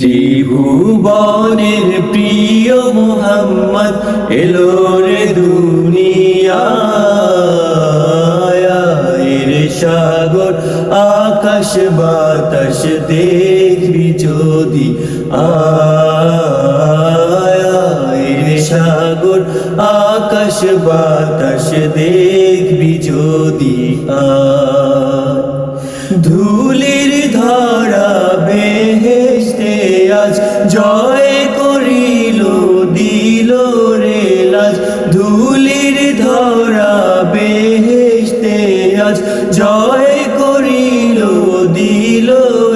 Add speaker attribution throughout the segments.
Speaker 1: ত্রিভুবনের প্রিয় মুহাম্মদ এলো রে দুনিয়ায়। রে সাগর আকাশ বাতাস দেখবি যদি রে সাগর আকাশ বাতাস দেখবি যদি ধুলির ধরা বেহেশতে আজ জয় করিল দিল রে লাজ। ধুলির ধরা বেহেশতে আজ জয় করিল দিল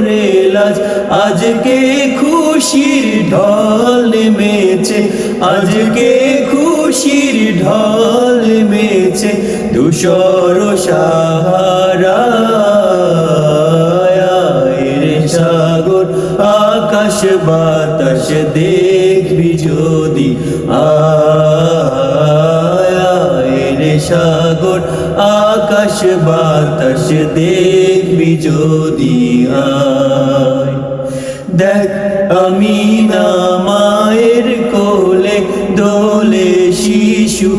Speaker 1: রে লাজ। আজকে খুশির ঢল নেমেছে, আজকে খুশির ঢল নেমেছে ধূসর সাহারা। সাগর আকাশ বাতাস দেখবি যদি রে সাগর আকাশ বাতাস দেখবি যদি দেখ আমিনা মায়ের কোলে দোলে শিশু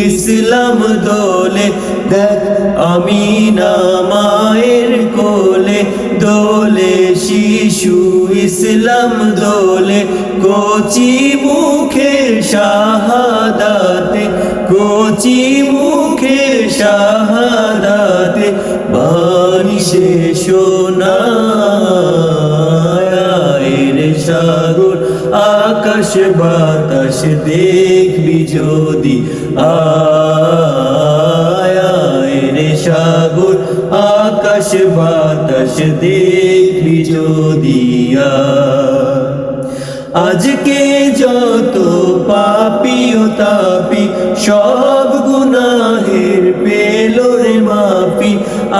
Speaker 1: ইসলাম দোলে। দেখ আমিনা মায়ের কোলে দোলে শিশু ইসলাম দোলে। কচি মুখের শাহাদাতে, কচি মুখের শাহাদাতে বাণী সে শোনায়। রে সাগর আকাশ বাতাস দেখবি যদি রে সাগর আকাশ বাতাস দেখবি যদি আজকে যত পাপী ও তাপী সব গুনাহের পেল রে মাফি।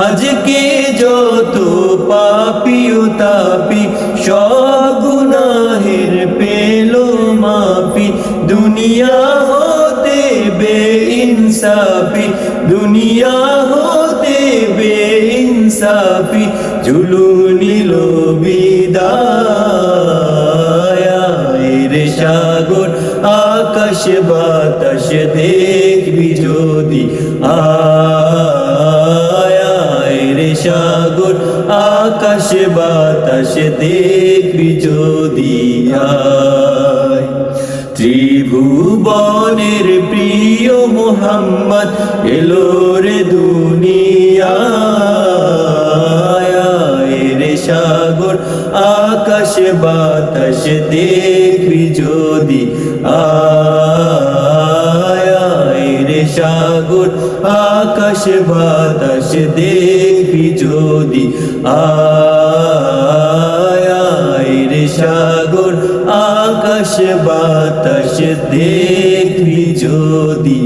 Speaker 1: আজকে যত পাপী ও তাপী সব গুনাহের পেল মাফি। দুনিয়া হতে বেইনসাফি, দুনিয়া হতে বেইনসাফি জুলুম নিল বিদায়। রে সাগর আকাশ বাতাস দেখবি যদি রে সাগর আকাশ বাতাস দেখবি যদি ত্রিভুবনের প্রিয় মুহাম্মদ এলো রে দুনিয়ায়। রে সাগর আকাশ বাতাস দেখবি যদি রে সাগর আকাশ বাতাস দেখবি যদি রে সাগর আকাশ বাতাস দেখবি যদি